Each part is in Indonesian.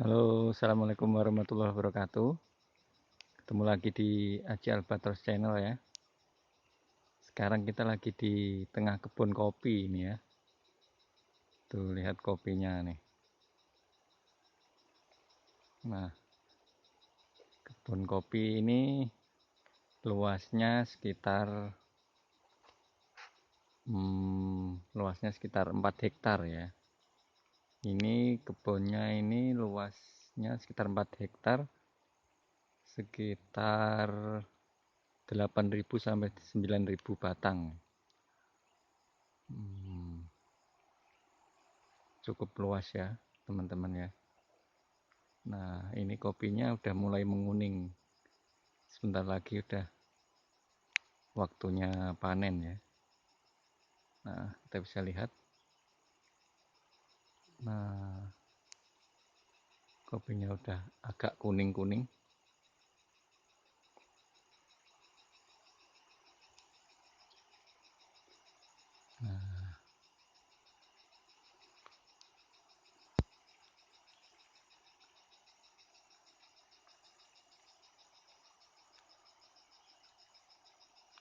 Halo, assalamualaikum warahmatullahi wabarakatuh. Ketemu lagi di Aji Albatros Channel ya. Sekarang kita lagi di tengah kebun kopi ini ya. Tuh lihat kopinya nih. Nah, kebun kopi ini luasnya sekitar luasnya sekitar 4 hektar ya. Ini kebunnya ini luasnya sekitar 4 hektar, sekitar 8.000 sampai 9.000 batang. Hmm, Cukup luas ya, teman-teman ya. Nah, ini kopinya udah mulai menguning. Sebentar lagi udah waktunya panen ya. Nah, kita bisa lihat. Nah, kopinya udah agak kuning-kuning.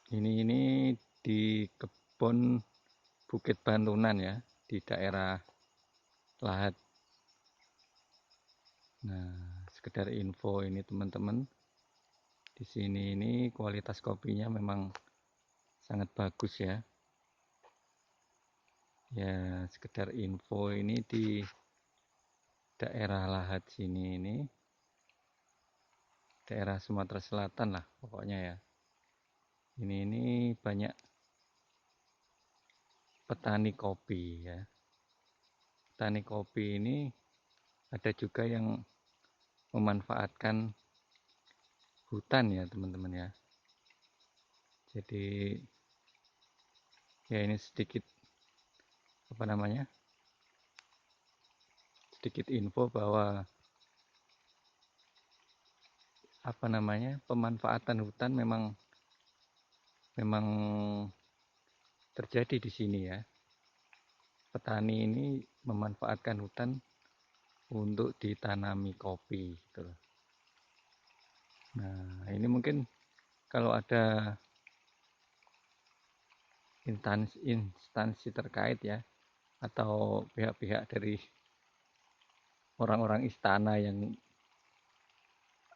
Ini di kebun Bukit Bantunan ya, di daerah Lahat. Nah, sekedar info ini teman-teman. Di sini ini kualitas kopinya memang sangat bagus ya. Ya, sekedar info ini di daerah Lahat sini ini, daerah Sumatera Selatan lah pokoknya ya. Ini banyak petani kopi ya. Petani kopi ini ada juga yang memanfaatkan hutan ya teman-teman ya. Jadi ya ini sedikit apa namanya? Sedikit info bahwa apa namanya? Pemanfaatan hutan memang memang terjadi di sini ya. Petani ini memanfaatkan hutan untuk ditanami kopi gitu loh. Nah, ini mungkin kalau ada instansi terkait ya, atau pihak-pihak dari orang-orang istana yang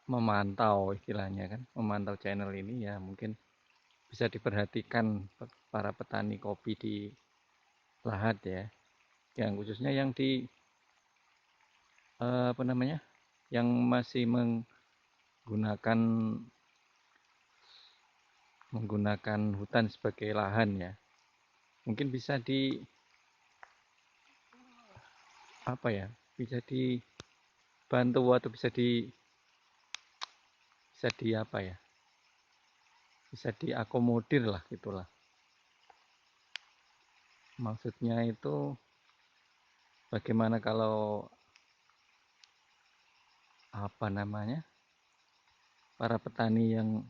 memantau istilahnya kan, memantau channel ini ya mungkin bisa diperhatikan para petani kopi di Lahat ya, yang khususnya yang di apa namanya, yang masih menggunakan hutan sebagai lahan ya, mungkin bisa di apa ya, bisa dibantu atau bisa di apa ya, bisa diakomodir lah gitulah. Maksudnya itu bagaimana kalau apa namanya, para petani yang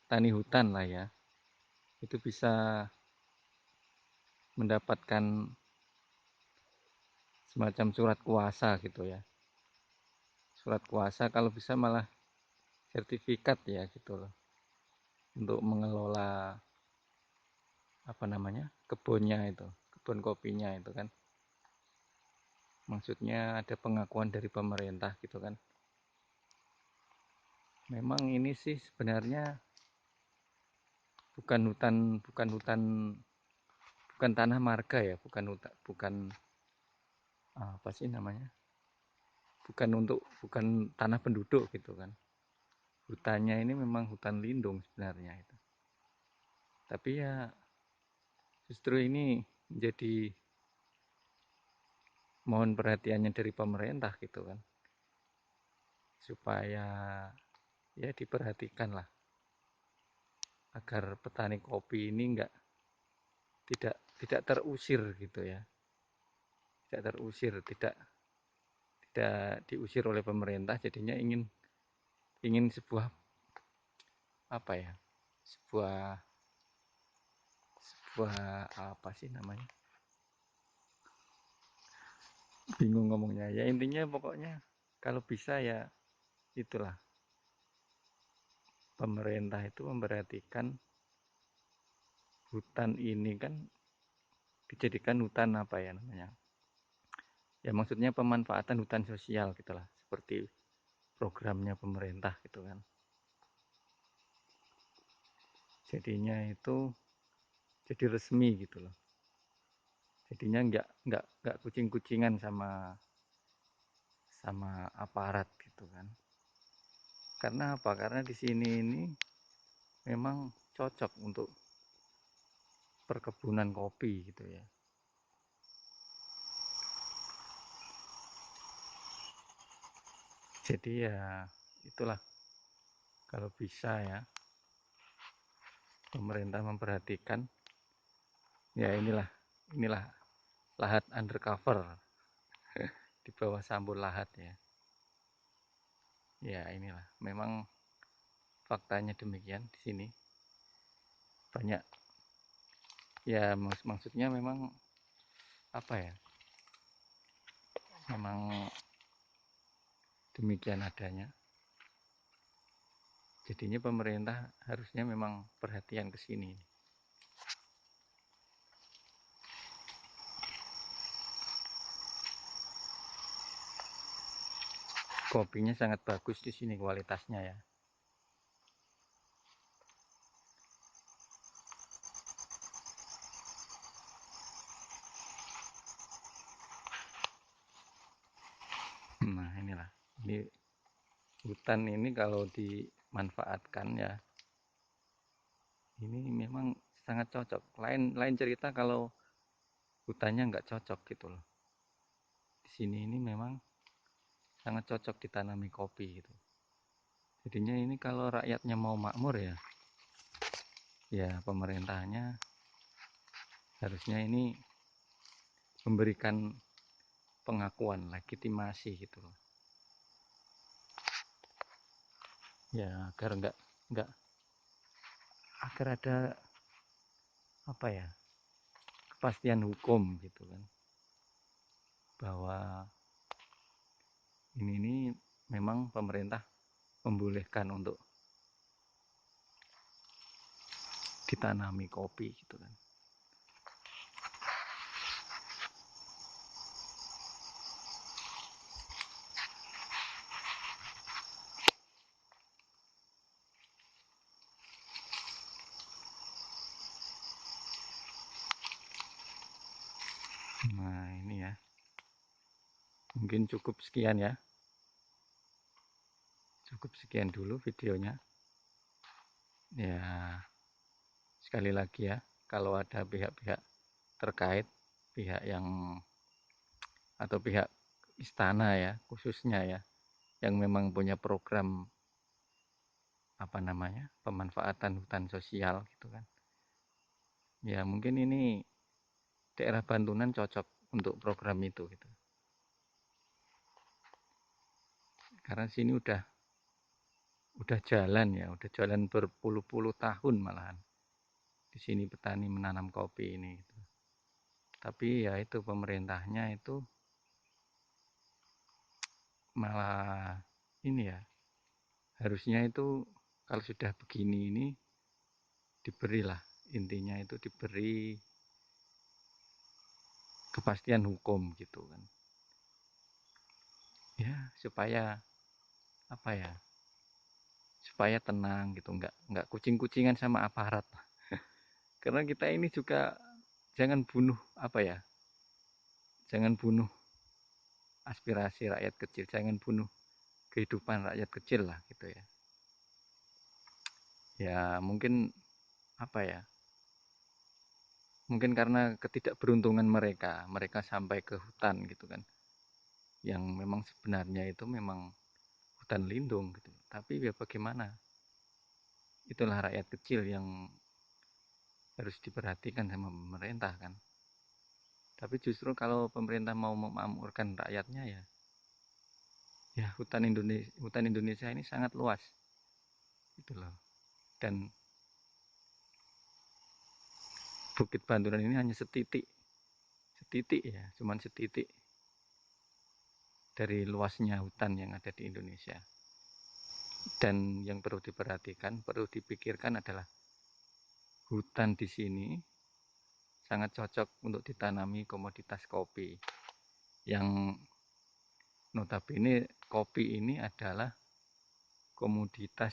tani hutan lah ya, itu bisa mendapatkan semacam surat kuasa gitu ya. Surat kuasa kalau bisa malah sertifikat ya gitu loh. Untuk mengelola apa namanya, kebunnya itu, kebun kopinya itu kan. Maksudnya ada pengakuan dari pemerintah gitu kan. Memang ini sih sebenarnya bukan hutan, bukan tanah marga ya, bukan hutan, bukan apa sih namanya, bukan tanah penduduk gitu kan. Hutannya ini memang hutan lindung sebenarnya itu. Tapi ya justru ini menjadi mohon perhatiannya dari pemerintah gitu kan, supaya ya diperhatikan lah agar petani kopi ini tidak terusir gitu ya, tidak terusir, tidak diusir oleh pemerintah, jadinya ingin ingin sebuah apa ya, sebuah sebuah apa sih namanya, bingung ngomongnya ya, intinya pokoknya Kalau bisa ya itulah, pemerintah itu memperhatikan hutan ini kan dijadikan hutan apa ya namanya, ya maksudnya pemanfaatan hutan sosial gitulah, seperti programnya pemerintah gitu kan. Jadinya itu jadi resmi gitu loh, jadinya nggak kucing-kucingan sama sama aparat gitu kan. Karena apa? Karena di sini ini memang cocok untuk perkebunan kopi gitu ya. Jadi ya itulah, kalau bisa ya pemerintah memperhatikan, ya inilah lahat undercover di bawah sambur lahat ya. Ya inilah memang faktanya demikian di sini. Banyak ya, maksudnya memang apa ya, memang demikian adanya. Jadinya pemerintah harusnya memang perhatian ke sini. Kopinya sangat bagus di sini kualitasnya ya. Nah inilah, ini hutan ini kalau dimanfaatkan ya, ini memang sangat cocok. Lain cerita kalau hutannya nggak cocok gitu loh. Di sini ini memang sangat cocok ditanami kopi gitu. Jadinya ini kalau rakyatnya mau makmur ya, ya pemerintahnya harusnya ini memberikan pengakuan, legitimasi gitu loh. Ya nggak agar ada apa ya, kepastian hukum gitu kan, bahwa ini memang pemerintah membolehkan untuk ditanami kopi gitu kan. Nah ini ya, mungkin cukup sekian ya, cukup sekian dulu videonya ya. Sekali lagi ya, kalau ada pihak-pihak terkait, pihak yang atau pihak istana ya khususnya ya, yang memang punya program apa namanya, pemanfaatan hutan sosial gitu kan, ya mungkin ini daerah Bantunan cocok untuk program itu gitu. Karena sini udah jalan ya, udah jalan berpuluh-puluh tahun malahan di sini petani menanam kopi ini gitu. Tapi ya itu pemerintahnya itu malah ini ya, harusnya itu kalau sudah begini ini diberilah, intinya itu diberi kepastian hukum gitu kan, ya supaya apa ya, supaya tenang gitu, nggak kucing-kucingan sama aparat. Karena kita ini juga jangan bunuh apa ya, jangan bunuh aspirasi rakyat kecil, jangan bunuh kehidupan rakyat kecil lah gitu ya. Ya mungkin apa ya, mungkin karena ketidakberuntungan mereka sampai ke hutan gitu kan, yang memang sebenarnya itu memang hutan lindung gitu. Tapi ya bagaimana, itulah rakyat kecil yang harus diperhatikan sama pemerintah kan. Tapi justru kalau pemerintah mau memakmurkan rakyatnya ya, ya hutan Indonesia ini sangat luas gitu loh. Dan Bukit Banturan ini hanya setitik ya, cuman setitik dari luasnya hutan yang ada di Indonesia. Dan yang perlu diperhatikan, perlu dipikirkan adalah hutan di sini sangat cocok untuk ditanami komoditas kopi. Yang notabene kopi ini adalah komoditas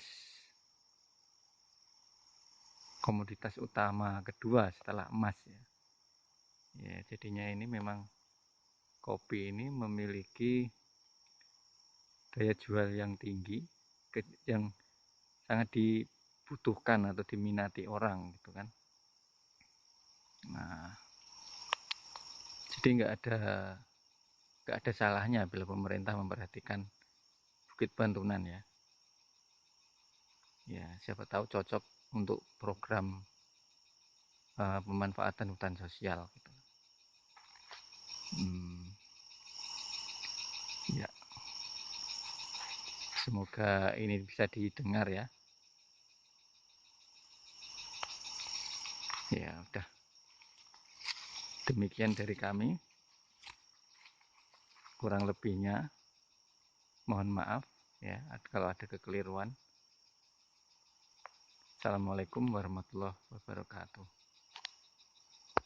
utama kedua setelah emas ya. Ya, jadinya ini memang kopi ini memiliki daya jual yang tinggi, yang sangat dibutuhkan atau diminati orang gitu kan. Nah, jadi nggak ada salahnya bila pemerintah memperhatikan Bukit Bantunan ya. Ya, siapa tahu cocok untuk program pemanfaatan hutan sosial gitu. Ya, semoga ini bisa didengar ya. Ya, udah. Demikian dari kami. Kurang lebihnya mohon maaf ya kalau ada kekeliruan. Assalamualaikum warahmatullahi wabarakatuh.